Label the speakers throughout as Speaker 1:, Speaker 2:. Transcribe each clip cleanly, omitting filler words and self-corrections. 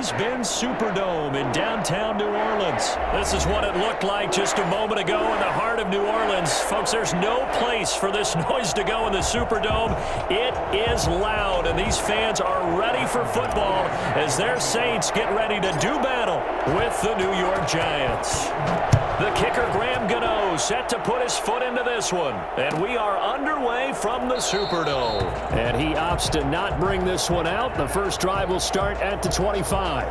Speaker 1: Mercedes-Benz Superdome in downtown New Orleans. This is what it looked like just a moment ago in the heart of New Orleans. Folks, there's no place for this noise to go in the Superdome. It is loud, and these fans are ready for football as their Saints get ready to do battle with the New York Giants. The kicker, Graham Gano, set to put his foot into this one. And we are underway from the Superdome. And he opts to not bring this one out. The first drive will start at the 25.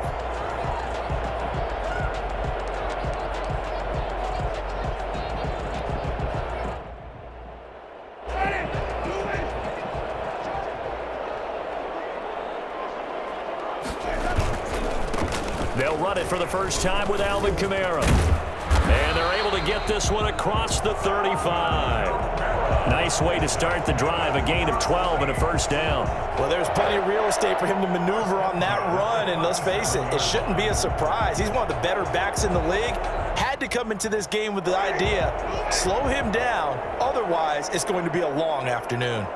Speaker 1: They'll run it for the first time with Alvin Kamara. And they're able to get this one across the 35. Nice way to start the drive, a gain of 12 and a first down.
Speaker 2: Well, there's plenty of real estate for him to maneuver on that run, and let's face it, it shouldn't be a surprise. He's one of the better backs in the league. Had to come into this game with the idea, slow him down, otherwise it's going to be a long afternoon.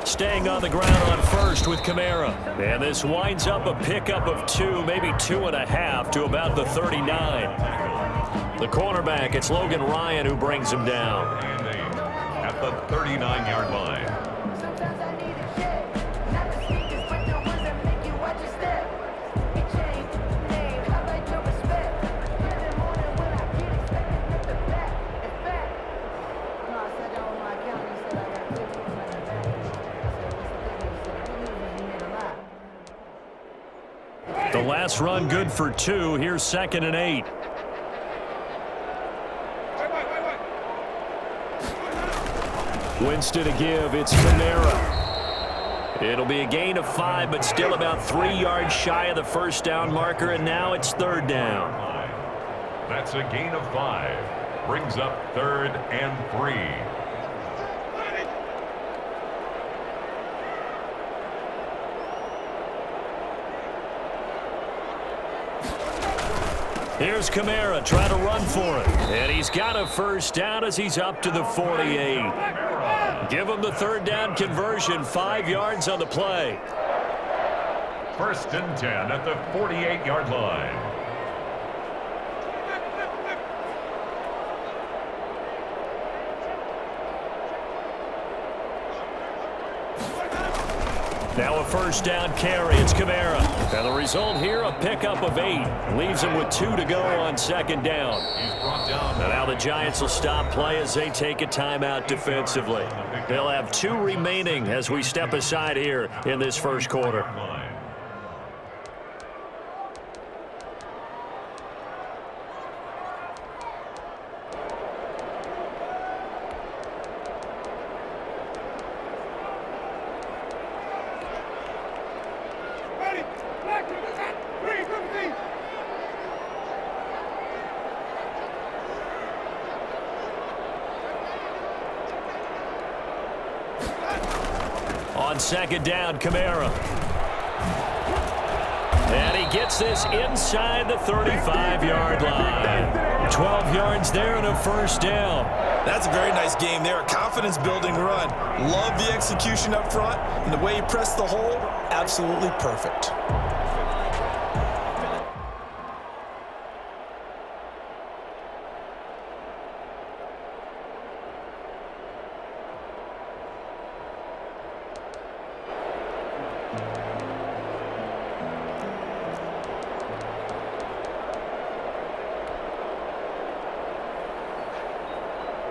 Speaker 1: Staying on the ground on first with Kamara. And this winds up a pickup of 2, maybe 2.5 to about the 39. The cornerback, it's Logan Ryan who brings him down.
Speaker 3: At the 39-yard line.
Speaker 1: The last run good for 2. Here's 2nd and 8. Winston to give. It's Kamara. It'll be a gain of 5, but still about 3 yards shy of the first down marker, and now it's 3rd down.
Speaker 3: That's a gain of 5. Brings up 3rd and 3.
Speaker 1: Here's Kamara trying to run for it. And he's got a first down as he's up to the 48. Give him the 3rd down conversion, 5 yards on the play.
Speaker 3: 1st and 10 at the 48-yard line.
Speaker 1: Now a first down carry. It's Kamara. And the result here, a pickup of 8. Leaves him with 2 to go on 2nd down. And now the Giants will stop play as they take a timeout defensively. They'll have 2 remaining as we step aside here in this first quarter. On 2nd down, Kamara. And he gets this inside the 35-yard line. 12 yards there and a first down.
Speaker 2: That's a very nice game there, a confidence-building run. Love the execution up front, and the way he pressed the hole, absolutely perfect.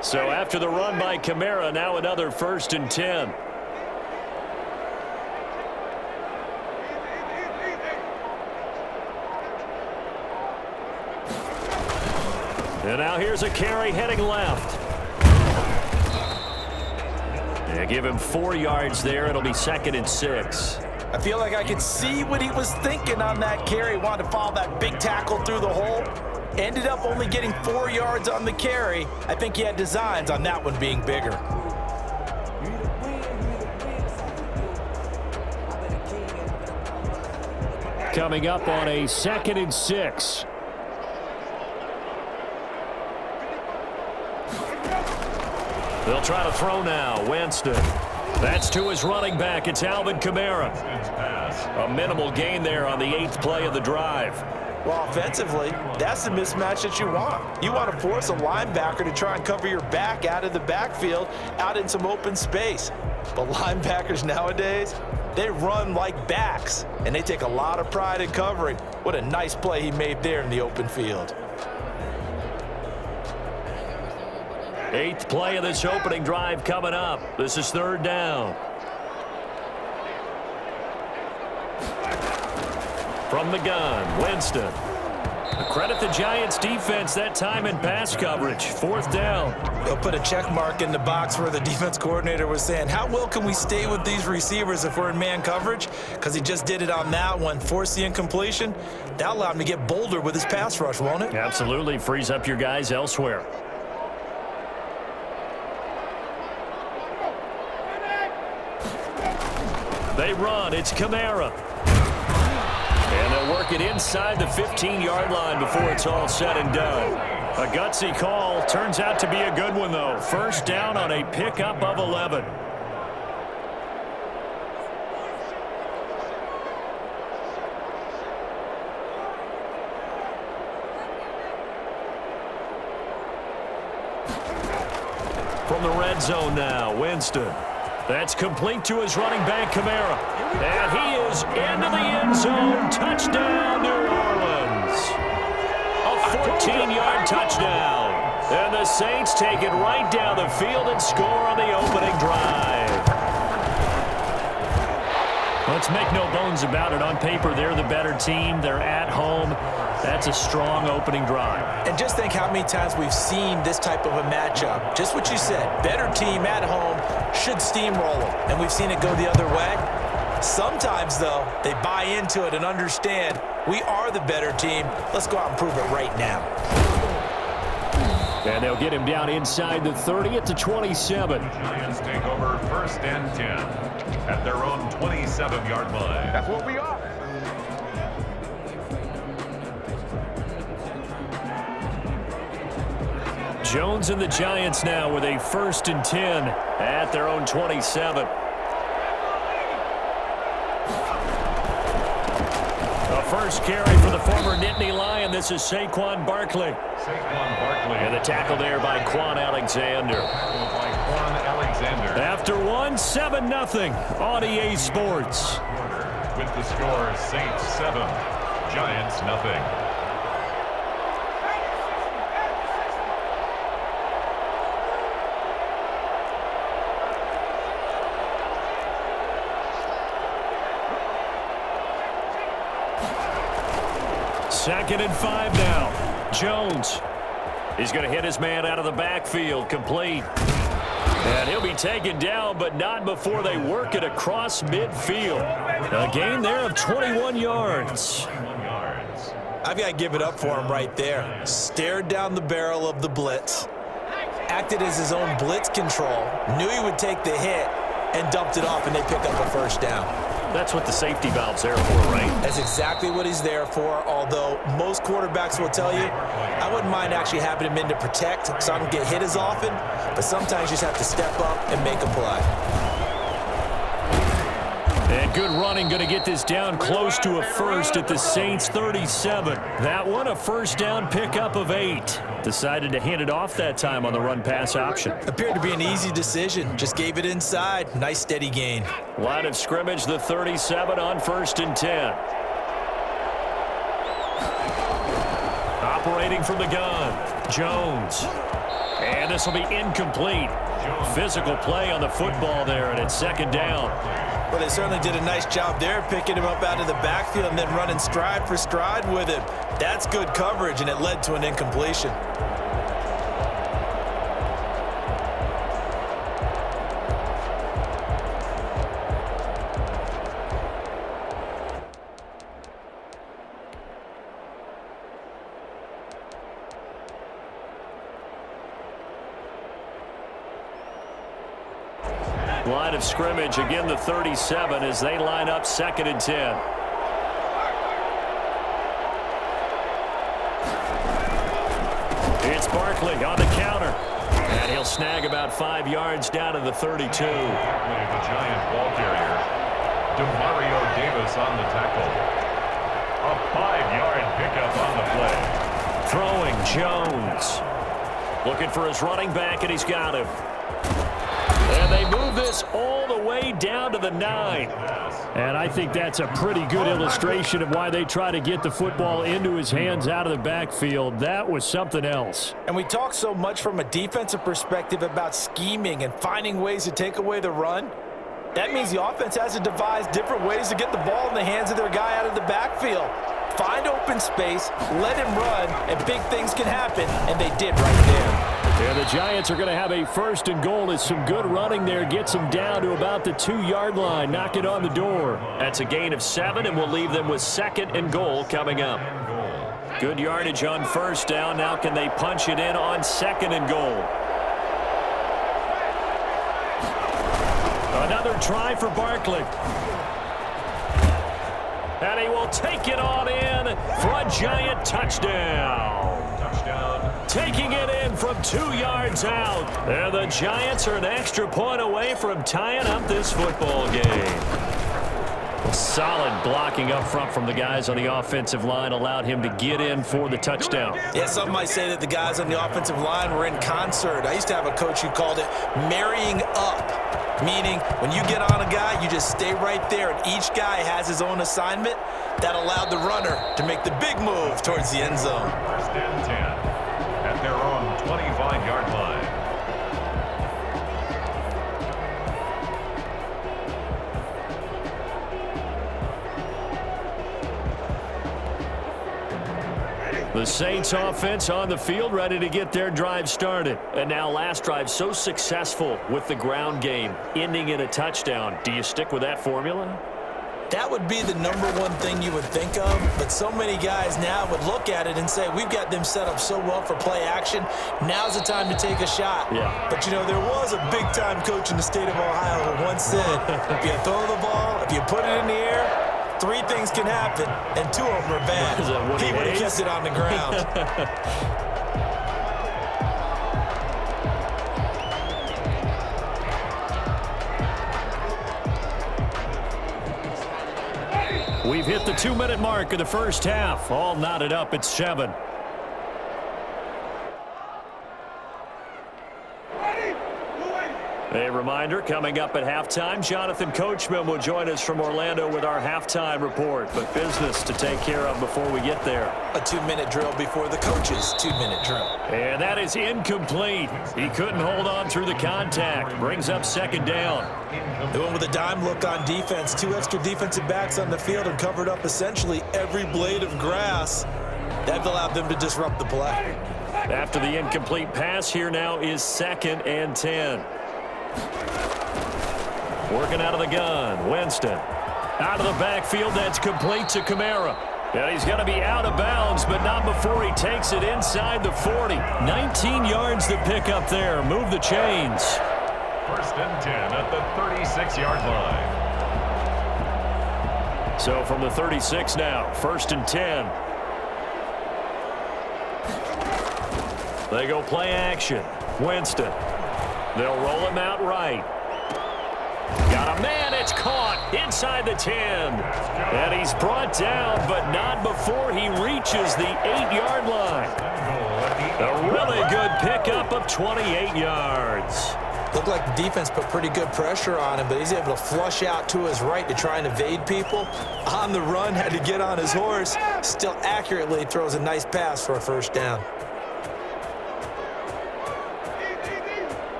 Speaker 1: So after the run by Kamara, now another 1st and 10. And now here's a carry heading left. They give him 4 yards there. It'll be 2nd and 6.
Speaker 2: I feel like I could see what he was thinking on that carry. Wanted to follow that big tackle through the hole. Ended up only getting 4 yards on the carry. I think he had designs on that one being bigger.
Speaker 1: Coming up on a 2nd and 6. They'll try to throw now. Winston. That's to his running back. It's Alvin Kamara. A minimal gain there on the 8th play of the drive.
Speaker 2: Well, offensively, that's the mismatch that you want. You want to force a linebacker to try and cover your back out of the backfield, out in some open space. But linebackers nowadays, they run like backs, and they take a lot of pride in covering. What a nice play he made there in the open field.
Speaker 1: 8th play of this opening drive coming up. This is 3rd down. From the gun, Winston. Credit the Giants defense that time in pass coverage. 4th down.
Speaker 2: They'll put a check mark in the box where the defense coordinator was saying, how well can we stay with these receivers if we're in man coverage? Because he just did it on that one, forced the incompletion. That'll allow him to get bolder with his pass rush, won't it?
Speaker 1: Absolutely. Frees up your guys elsewhere. They run. It's Kamara. And they'll work it inside the 15-yard line before it's all said and done. A gutsy call. Turns out to be a good one, though. 1st down on a pickup of 11. From the red zone now, Winston. That's complete to his running back, Kamara. And he is into the end zone. Touchdown, New Orleans. A 14-yard touchdown. And the Saints take it right down the field and score on the opening drive. Let's make no bones about it. On paper, they're the better team. They're at home. That's a strong opening drive.
Speaker 2: And just think how many times we've seen this type of a matchup. Just what you said, better team at home should steamroll them. And we've seen it go the other way. Sometimes, though, they buy into it and understand we are the better team. Let's go out and prove it right now.
Speaker 1: And they'll get him down inside the 30 at the 27.
Speaker 3: Giants take over 1st and 10 at their own 27-yard line.
Speaker 4: That's what we are.
Speaker 1: Jones and the Giants now with a 1st and 10 at their own 27. The first carry for the former Nittany Lion. This is Saquon Barkley.
Speaker 3: Saquon Barkley.
Speaker 1: And the tackle there by Quan Alexander.
Speaker 3: By Quan Alexander.
Speaker 1: After 7-0 on EA Sports.
Speaker 3: With the score, Saints 7, Giants nothing.
Speaker 1: Second and 5 now. Jones. He's going to hit his man out of the backfield. Complete. And he'll be taken down, but not before they work it across midfield. A gain there of 21 yards.
Speaker 2: I've got to give it up for him right there. Stared down the barrel of the blitz. Acted as his own blitz control. Knew he would take the hit and dumped it off, and they pick up a 1st down.
Speaker 1: That's what the safety valve's there for, right?
Speaker 2: That's exactly what he's there for, although most quarterbacks will tell you, I wouldn't mind actually having him in to protect so I don't get hit as often, but sometimes you just have to step up and make a play.
Speaker 1: And good running, going to get this down close to a 1st at the Saints 37. That one, a 1st down pickup of 8. Decided to hand it off that time on the run-pass option.
Speaker 2: Appeared to be an easy decision. Just gave it inside. Nice steady gain.
Speaker 1: Line of scrimmage, the 37 on 1st and 10. Operating from the gun, Jones. And this will be incomplete. Physical play on the football there, and it's 2nd down.
Speaker 2: Well, they certainly did a nice job there, picking him up out of the backfield and then running stride for stride with him. That's good coverage, and it led to an incompletion.
Speaker 1: Line of scrimmage, again the 37 as they line up 2nd and 10. It's Barkley on the counter. And he'll snag about 5 yards down to the 32.
Speaker 3: The Giant ball carrier, Demario Davis on the tackle. A 5-yard pickup on the play.
Speaker 1: Throwing Jones. Looking for his running back, and he's got him. And they move this all the way down to the 9.
Speaker 4: And I think that's a pretty good illustration of why they try to get the football into his hands out of the backfield. That was something else.
Speaker 2: And we talk so much from a defensive perspective about scheming and finding ways to take away the run. That means the offense has to devise different ways to get the ball in the hands of their guy out of the backfield. Find open space, let him run, and big things can happen, and they did right there.
Speaker 4: And the Giants are going to have a 1st and goal as some good running there gets them down to about the 2-yard line. Knock it on the door.
Speaker 1: That's a gain of 7, and we'll leave them with 2nd and goal coming up. Good yardage on 1st down. Now can they punch it in on 2nd and goal? Another try for Barkley. And he will take it on in for a Giant touchdown. Taking it in from 2 yards out. And the Giants are an extra point away from tying up this football game. Solid blocking up front from the guys on the offensive line allowed him to get in for the touchdown.
Speaker 2: Yeah, some might say that the guys on the offensive line were in concert. I used to have a coach who called it marrying up, meaning when you get on a guy, you just stay right there, and each guy has his own assignment. That allowed the runner to make the big move towards the end zone.
Speaker 3: 1st and 10 at their own 25-yard line.
Speaker 1: The Saints offense on the field ready to get their drive started. And now last drive so successful with the ground game, ending in a touchdown. Do you stick with that formula?
Speaker 2: That would be the #1 thing you would think of, but so many guys now would look at it and say, we've got them set up so well for play action, now's the time to take a shot.
Speaker 1: Yeah.
Speaker 2: But, you know, there was a big-time coach in the state of Ohio who once said, if you throw the ball, if you put it in the air, 3 things can happen, and 2 of them are bad. He would have kept it on the ground.
Speaker 4: We've hit the 2-minute mark of the first half. All knotted up at 7.
Speaker 1: A reminder, coming up at halftime, Jonathan Coachman will join us from Orlando with our halftime report. But business to take care of before we get there.
Speaker 2: A 2-minute drill before the coach's 2-minute drill.
Speaker 4: And that is incomplete. He couldn't hold on through the contact. Brings up 2nd down.
Speaker 2: They went with a dime look on defense. 2 extra defensive backs on the field and covered up essentially every blade of grass. That allowed them to disrupt the play.
Speaker 1: After the incomplete pass, here now is 2nd and 10. Working out of the gun, Winston. Out of the backfield, that's complete to Kamara. And he's going to be out of bounds, but not before he takes it inside the 40. 19 yards to pick up there. Move the chains.
Speaker 3: 1st and 10 at the 36-yard line.
Speaker 1: So from the 36 now, 1st and 10. They go play action. Winston. They'll roll him out right. Got a man. It's caught inside the 10. And he's brought down, but not before he reaches the 8-yard line. A really good pickup of 28 yards.
Speaker 2: Looked like the defense put pretty good pressure on him, but he's able to flush out to his right to try and evade people. On the run, had to get on his horse. Still accurately throws a nice pass for a 1st down.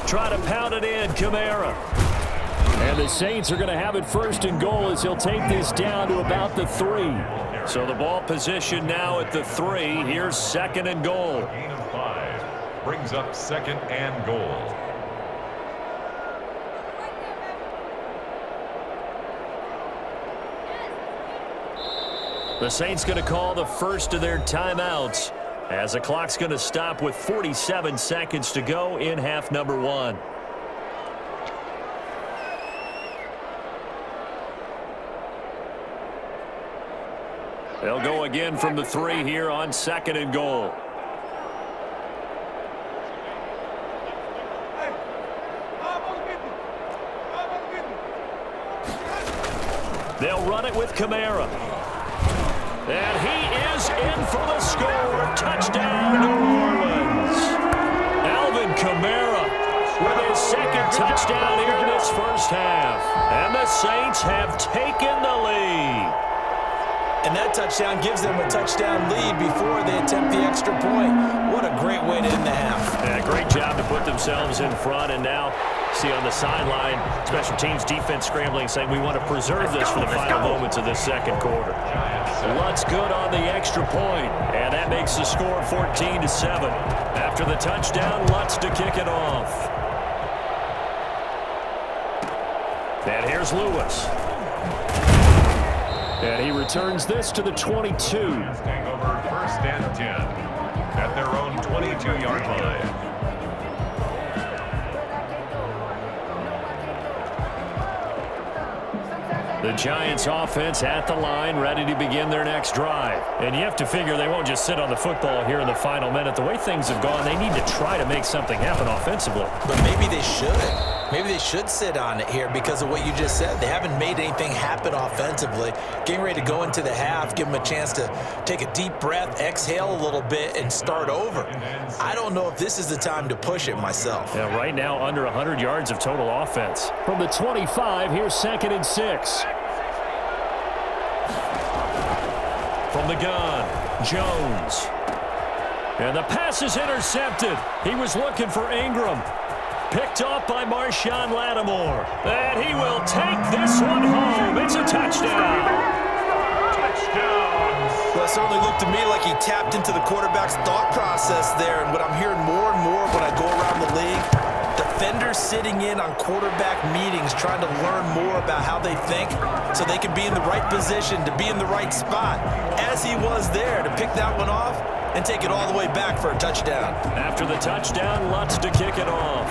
Speaker 1: Try to pound it in, Kamara.
Speaker 4: And the Saints are going to have it 1st and goal as he'll take this down to about the 3.
Speaker 1: So the ball position now at the 3. Here's 2nd and goal.
Speaker 3: Gain of 5 brings up 2nd and goal.
Speaker 1: The Saints going to call the first of their timeouts as the clock's going to stop with 47 seconds to go in half number 1. They'll go again from the 3 here on 2nd and goal. They'll run it with Kamara. And he is in for the score. Touchdown, New Orleans. Alvin Kamara with his 2nd touchdown here in this first half. And the Saints have taken the lead.
Speaker 2: And that touchdown gives them a touchdown lead before they attempt the extra point. What a great way to end the half.
Speaker 1: Yeah, great job to put themselves in front. And now, see on the sideline, special teams defense scrambling, saying we want to preserve this for the final moments of this 2nd quarter. Lutz good on the extra point, and that makes the score 14-7. After the touchdown, Lutz to kick it off. And here's Lewis. And he returns this to the 22.
Speaker 3: Taking over 1st and 10 at their own 22-yard line.
Speaker 1: The Giants offense at the line, ready to begin their next drive. And you have to figure they won't just sit on the football here in the final minute. The way things have gone, they need to try to make something happen offensively.
Speaker 2: But maybe they should. Maybe they should sit on it here because of what you just said. They haven't made anything happen offensively. Getting ready to go into the half, give them a chance to take a deep breath, exhale a little bit, and start over. I don't know if this is the time to push it myself.
Speaker 1: Yeah, right now under 100 yards of total offense.
Speaker 4: From the 25, here's 2nd and 6.
Speaker 1: From the gun, Jones. And the pass is intercepted. He was looking for Ingram. Picked off by Marshawn Lattimore. And he will take this one home. It's a touchdown.
Speaker 3: Touchdown.
Speaker 2: Well, it certainly looked to me like he tapped into the quarterback's thought process there. And what I'm hearing more and more when I go around the league, defenders sitting in on quarterback meetings trying to learn more about how they think so they can be in the right position to be in the right spot, as he was there to pick that one off and take it all the way back for a touchdown.
Speaker 1: After the touchdown, Lutz to kick it off.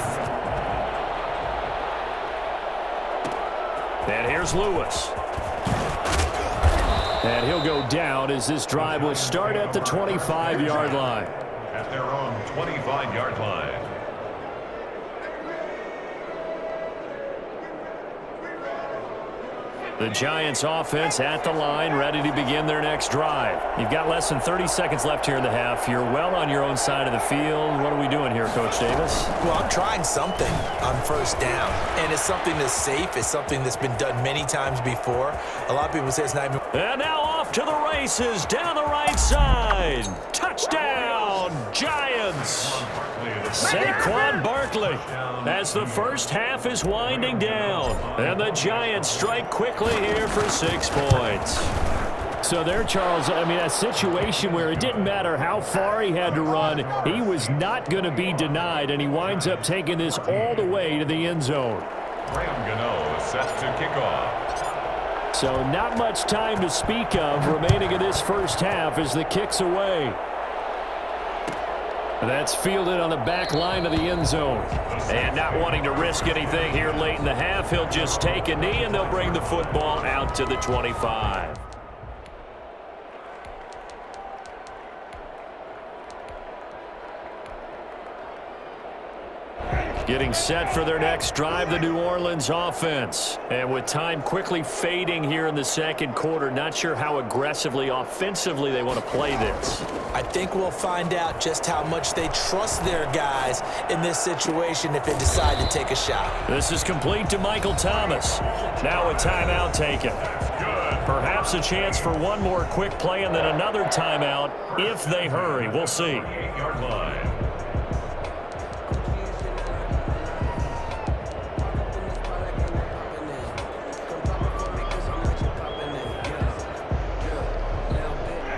Speaker 1: And here's Lewis.
Speaker 4: And he'll go down as this drive will start at the 25-yard line.
Speaker 3: At their own 25-yard line.
Speaker 1: The Giants offense at the line, ready to begin their next drive. You've got less than 30 seconds left here in the half. You're well on your own side of the field. What are we doing here, Coach Davis?
Speaker 2: Well, I'm trying something on 1st down, and it's something that's safe. It's something that's been done many times before. A lot of people say it's not even...
Speaker 1: And now off to the races, down the right side. Touchdown, Giants. Saquon Barkley as the first half is winding down. And the Giants strike quickly here for 6 points.
Speaker 4: So there, Charles, I mean, a situation where it didn't matter how far he had to run, he was not going to be denied, and he winds up taking this all the way to the end zone.
Speaker 3: Graham Gano set to kick off.
Speaker 4: So not much time to speak of remaining in this first half as the kick's away. That's fielded on the back line of the end zone.
Speaker 1: And not wanting to risk anything here late in the half, he'll just take a knee, and they'll bring the football out to the 25. Getting set for their next drive, the New Orleans offense. And with time quickly fading here in the 2nd quarter, not sure how aggressively, offensively they want to play this.
Speaker 2: I think we'll find out just how much they trust their guys in this situation if they decide to take a shot.
Speaker 1: This is complete to Michael Thomas. Now a timeout taken. Perhaps a chance for one more quick play and then another timeout if they hurry. We'll see.
Speaker 3: 8-yard line.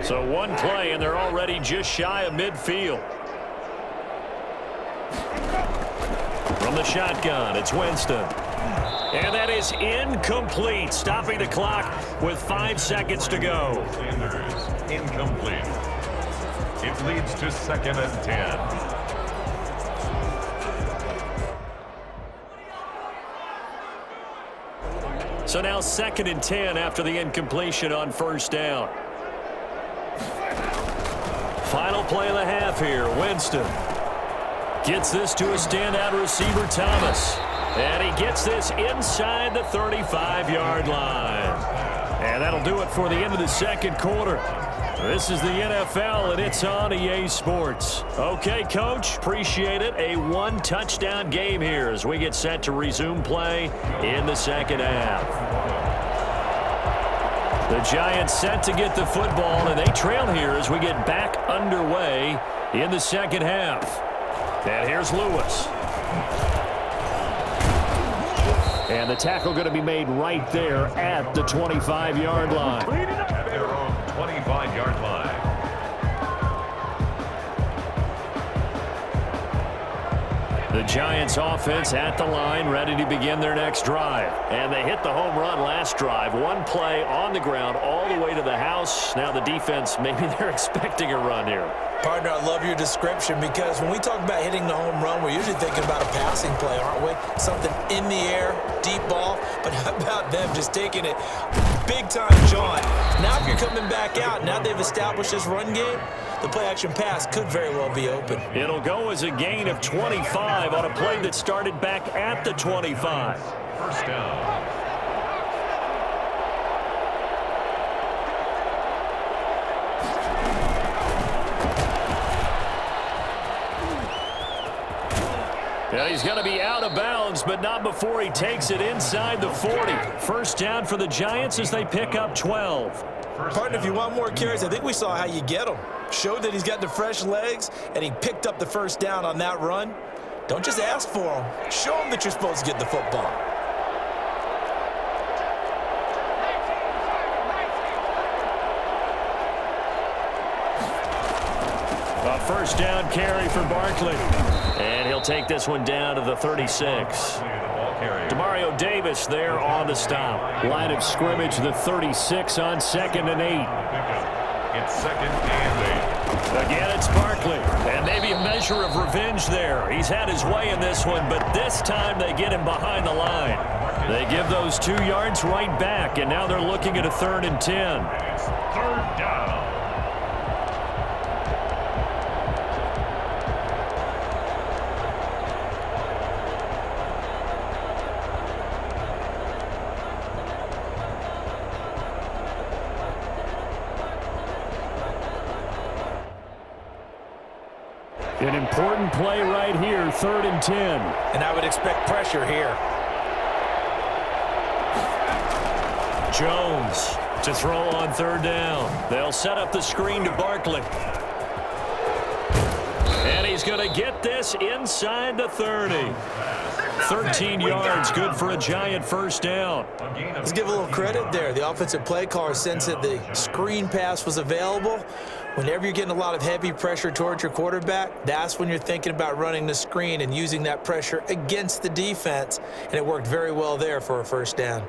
Speaker 1: So one play, and they're already just shy of midfield. From the shotgun, it's Winston. And that is incomplete, stopping the clock with 5 seconds to go.
Speaker 3: Sanders, incomplete. It leads to 2nd and 10.
Speaker 1: So now 2nd and 10 after the incompletion on 1st down. Final play of the half here. Winston gets this to a standout receiver, Thomas. And he gets this inside the 35-yard line. And that'll do it for the end of the second quarter. This is the NFL, and it's on EA Sports. Okay, Coach, appreciate it. A one-touchdown game here as we get set to resume play in the second half. The Giants set to get the football, and they trail here as we get back underway in the second half. And here's Lewis. And the tackle going to be made right there at the 25-yard line.
Speaker 3: At their own 25-yard line.
Speaker 1: The Giants offense at the line, ready to begin their next drive. And they hit the home run last drive. One play on the ground all the way to the house. Now the defense, maybe they're expecting a run here.
Speaker 2: Partner, I love your description because when we talk about hitting the home run, we're usually thinking about a passing play, aren't we? Something in the air, deep ball. But how about them just taking it big time, John? Now if you're coming back out, now they've established this run game, the play-action pass could very well be open.
Speaker 1: It'll go as a gain of 25 on a play that started back at the 25.
Speaker 3: First down.
Speaker 1: Yeah, he's going to be out of bounds, but not before he takes it inside the 40. First down for the Giants as they pick up 12.
Speaker 2: Partner, if you want more carries, I think we saw how you get them. Showed that he's got the fresh legs, and he picked up the first down on that run. Don't just ask for them. Show them that you're supposed to get the football.
Speaker 1: A first down carry for Barkley. And he'll take this one down to the 36. Demario Davis there on the stop. Line of scrimmage, the 36 on 2nd and 8.
Speaker 3: It's 2nd and 8.
Speaker 1: Again, it's Barkley. And maybe a measure of revenge there. He's had his way in this one, but this time they get him behind the line. They give those 2 yards right back, and now they're looking at a 3rd and 10.
Speaker 3: It's 3rd down.
Speaker 4: An important play right here, 3rd and 10.
Speaker 2: And I would expect pressure here.
Speaker 1: Jones to throw on 3rd down. They'll set up the screen to Barkley. And he's going to get this inside the 30. 13 yards, good for a Giant first down.
Speaker 2: Let's give a little credit there. The offensive play caller sensed that the screen pass was available. Whenever you're getting a lot of heavy pressure towards your quarterback, that's when you're thinking about running the screen and using that pressure against the defense. And it worked very well there for a first down.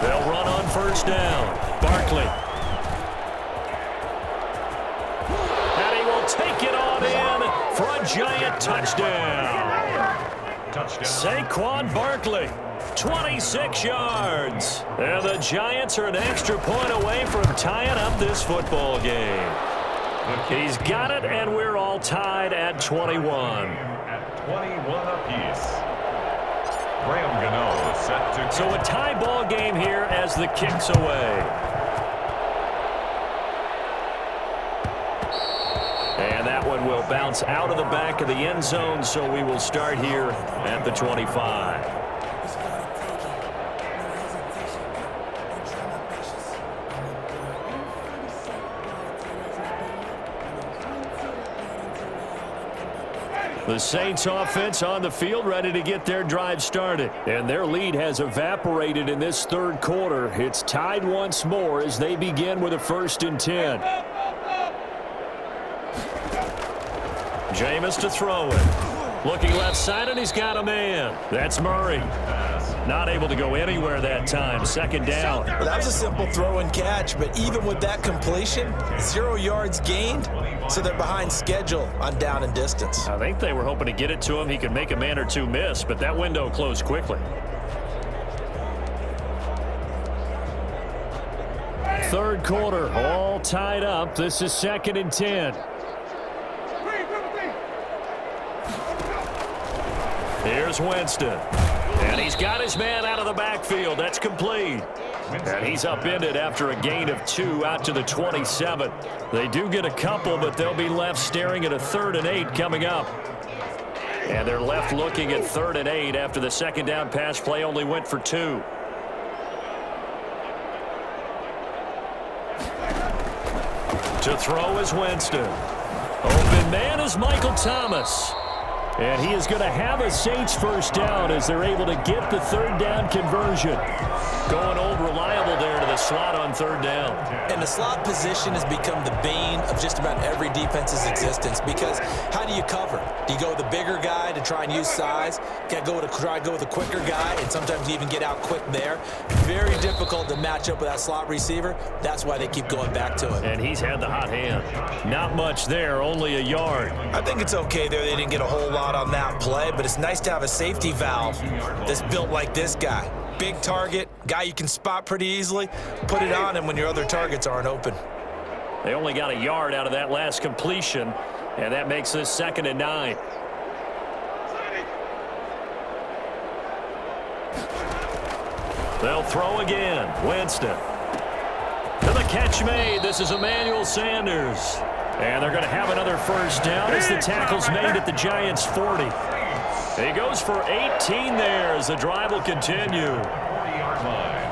Speaker 1: They'll run on first down. Barkley. And he will take it on in for a Giant touchdown. Saquon Barkley, 26 yards. And the Giants are an extra point away from tying up this football game. He's got it, and we're all tied at 21.
Speaker 3: At 21 apiece. Graham Gano set to...
Speaker 1: So a tie ball game here as the kick's away. And that one will bounce out of the back of the end zone, so we will start here at the 25. The Saints offense on the field ready to get their drive started. And their lead has evaporated in this 3rd quarter. It's tied once more as they begin with a 1st and 10. Jameis to throw it. Looking left side, and he's got a man. That's Murray. Not able to go anywhere that time. Second down.
Speaker 2: Well, that was a simple throw and catch, but even with that completion, 0 yards gained, so they're behind schedule on down and distance.
Speaker 1: I think they were hoping to get it to him. He could make a man or two miss, but that window closed quickly.
Speaker 4: Third quarter, all tied up. This is 2nd and 10.
Speaker 1: Here's Winston. And he's got his man out of the backfield. That's complete. And he's upended after a gain of 2 out to the 27. They do get a couple, but they'll be left staring at a 3rd and 8 coming up. And they're left looking at 3rd and 8 after the second down pass play only went for 2. To throw is Winston. Open man is Michael Thomas. And he is going to have a Saints first down as they're able to get the 3rd down conversion. Going old reliable there to the slot on 3rd down.
Speaker 2: And the slot position has become the bane of just about every defense's existence, because how do you cover? Do you go with the bigger guy to try and use size? Got to try to go with a quicker guy, and sometimes you even get out quick there. Very difficult to match up with that slot receiver. That's why they keep going back to him.
Speaker 1: And he's had the hot hand. Not much there, only a yard.
Speaker 2: I think it's okay there. They didn't get a whole lot on that play, but it's nice to have a safety valve that's built like this guy. Big target, guy you can spot pretty easily. Put it on him when your other targets aren't open.
Speaker 1: They only got a yard out of that last completion, and that makes this 2nd and 9. They'll throw again. Winston. To the catch made. This is Emmanuel Sanders. And they're going to have another first down as the tackle's made at the Giants' 40. He goes for 18 there as the drive will continue.
Speaker 3: 40-yard line.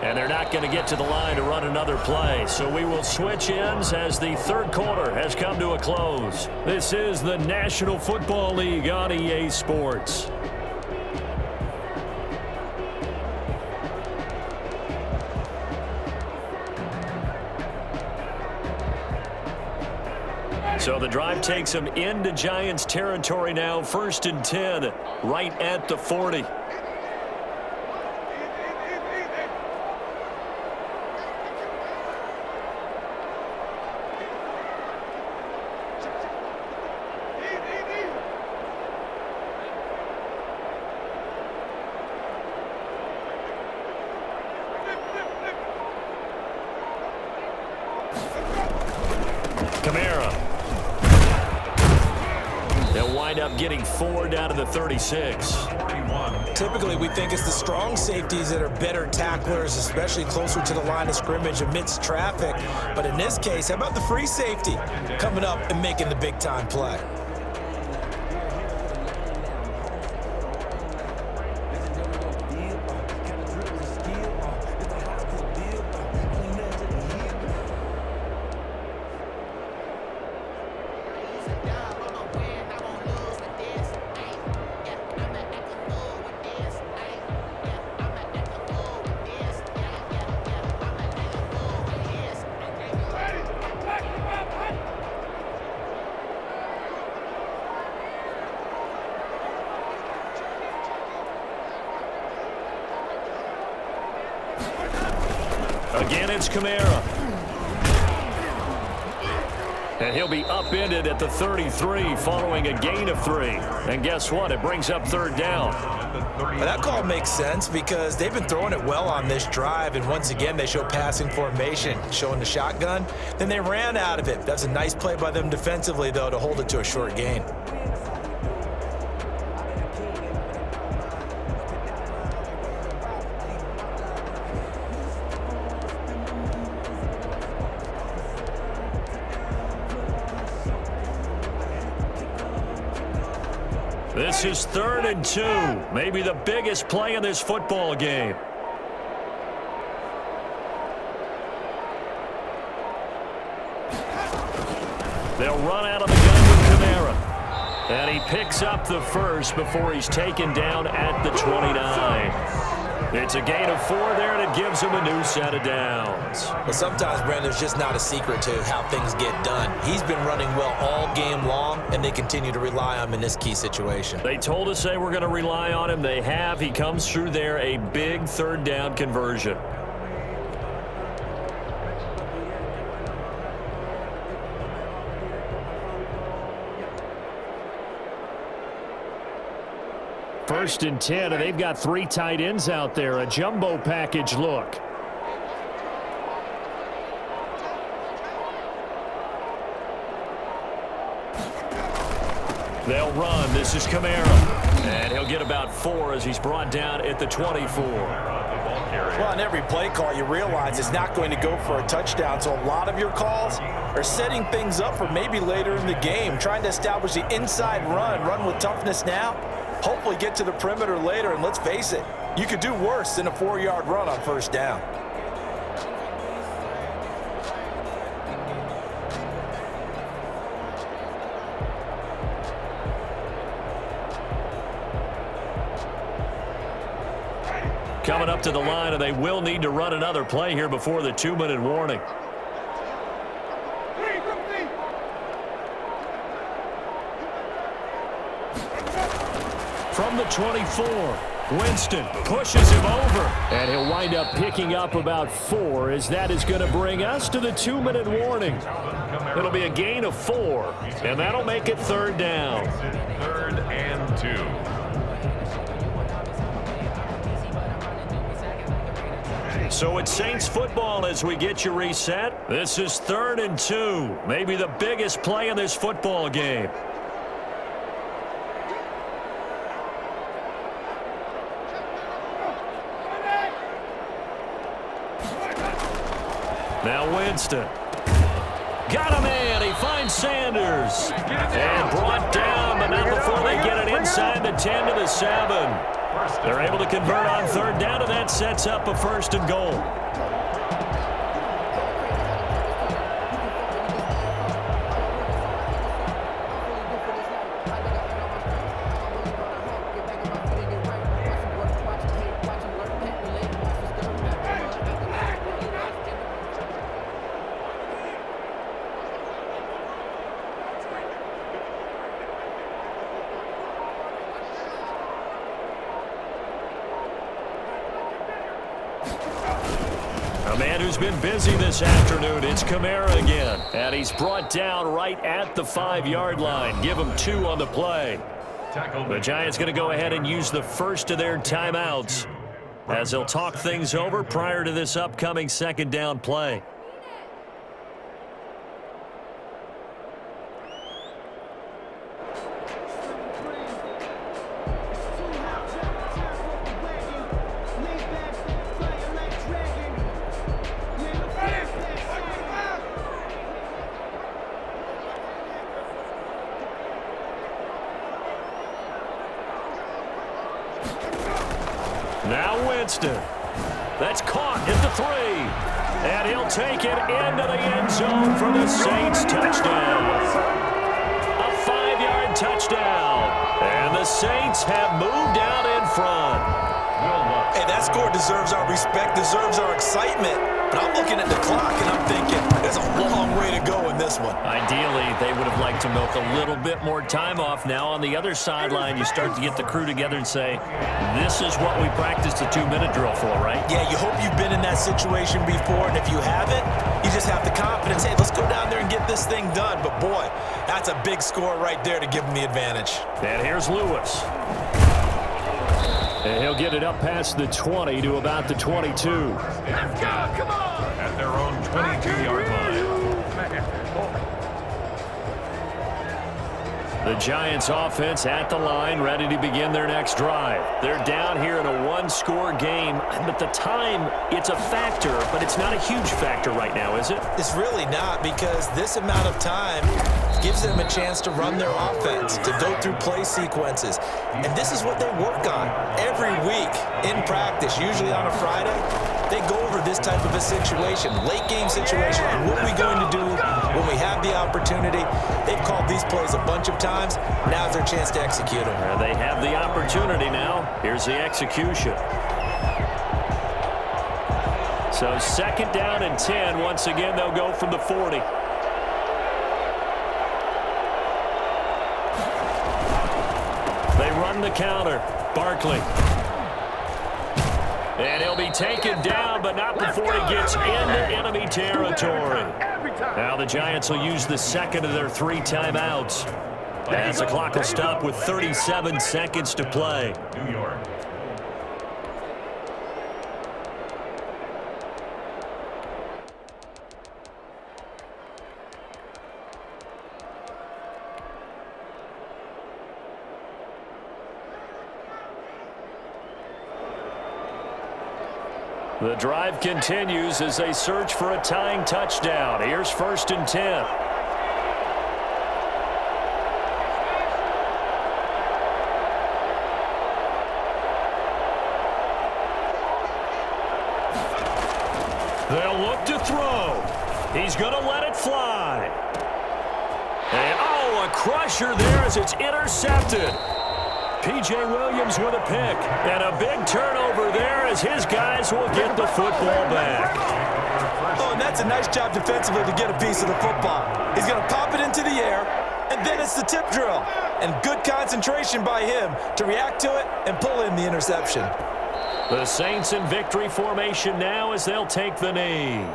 Speaker 1: And they're not going to get to the line to run another play. So we will switch ends as the 3rd quarter has come to a close. This is the National Football League on EA Sports. So the drive takes them into Giants territory now. 1st and 10, right at the 40. Kamara. They'll wind up getting 4 down to the 36.
Speaker 2: Typically, we think it's the strong safeties that are better tacklers, especially closer to the line of scrimmage amidst traffic. But in this case, how about the free safety coming up and making the big-time play?
Speaker 1: Again, it's Kamara. And he'll be upended at the 33 following a gain of 3. And guess what? It brings up 3rd down.
Speaker 2: Well, that call makes sense because they've been throwing it well on this drive, and once again they show passing formation, showing the shotgun. Then they ran out of it. That's a nice play by them defensively, though, to hold it to a short gain.
Speaker 1: This is 3rd and 2, maybe the biggest play in this football game. They'll run out of the gun with Kamara. And he picks up the first before he's taken down at the 29. It's a gain of 4 there, and it gives him a new set of downs.
Speaker 2: But sometimes, Brandon, there's just not a secret to how things get done. He's been running well all game long, and they continue to rely on him in this key situation.
Speaker 1: They told us they were going to rely on him. They have. He comes through there, a big third down conversion.
Speaker 4: First and 10, and they've got 3 tight ends out there. A jumbo package look.
Speaker 1: They'll run. This is Kamara. And he'll get about 4 as he's brought down at the 24.
Speaker 2: Well, on every play call, you realize it's not going to go for a touchdown. So a lot of your calls are setting things up for maybe later in the game, trying to establish the inside run with toughness now, hopefully get to the perimeter later. And let's face it, you could do worse than a 4-yard run on first down.
Speaker 1: Coming up to the line, and they will need to run another play here before the 2-minute warning. From the 24, Winston pushes him over.
Speaker 4: And he'll wind up picking up about 4, as that is going to bring us to the 2-minute warning.
Speaker 1: It'll be a gain of 4, and that'll make it third down.
Speaker 3: 3rd and 2.
Speaker 1: So it's Saints football as we get you reset. This is 3rd and 2, maybe the biggest play in this football game. Now Winston. Got a man. He finds Sanders. And brought down, but not before they get it inside the 10 to the 7. They're able to convert on third down, and that sets up a 1st and goal. A man who's been busy this afternoon, it's Kamara again. And he's brought down right at the 5-yard line. Give him 2 on the play. The Giants going to go ahead and use the first of their timeouts as they'll talk things over prior to this upcoming 2nd down play. Now Winston. That's caught at the 3. And he'll take it into the end zone for the Saints touchdown. A 5-yard touchdown. And the Saints have moved out in front.
Speaker 2: Hey, that score deserves our respect, deserves our excitement. But I'm looking at the clock, and I'm thinking, there's a long way to go in this one.
Speaker 1: Ideally, they would have liked to milk a little bit more time off. Now, on the other sideline, you start to get the crew together and say, this is what we practiced the 2-minute drill for, right?
Speaker 2: Yeah, you hope you've been in that situation before, and if you haven't, you just have the confidence, hey, let's go down there and get this thing done. But, boy, that's a big score right there to give them the advantage.
Speaker 1: And here's Lewis.
Speaker 4: And he'll get it up past the 20 to about the 22.
Speaker 3: Let's go, come on! At their own 22-yard line.
Speaker 1: The Giants offense at the line, ready to begin their next drive. They're down here in a 1-score game. At the time, it's a factor, but it's not a huge factor right now, is it?
Speaker 2: It's really not, because this amount of time gives them a chance to run their offense, to go through play sequences. And this is what they work on every week in practice, usually on a Friday. They go over this type of a situation, late game situation. What are we going to do when we have the opportunity? They've called these plays a bunch of times. Now's their chance to execute them.
Speaker 1: They have the opportunity now. Here's the execution. So 2nd down and 10. Once again, they'll go from the 40. They run the counter. Barkley. And he'll be taken down, but not before he gets into enemy territory. Now the Giants will use the 2nd of their 3 timeouts. As the clock will stop with 37 seconds to play.
Speaker 3: New York.
Speaker 1: The drive continues as they search for a tying touchdown. Here's 1st and 10. They'll look to throw. He's going to let it fly. And, oh, a crusher there as it's intercepted. P.J. Williams with a pick. And a big turnover there as his guys will get the football back.
Speaker 2: Oh, and that's a nice job defensively to get a piece of the football. He's going to pop it into the air, and then it's the tip drill. And good concentration by him to react to it and pull in the interception.
Speaker 1: The Saints in victory formation now as they'll take the knee.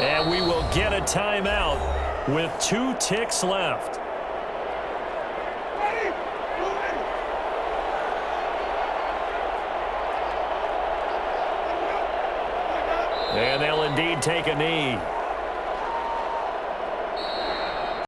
Speaker 1: And we will get a timeout with 2 ticks left. And they'll indeed take a knee.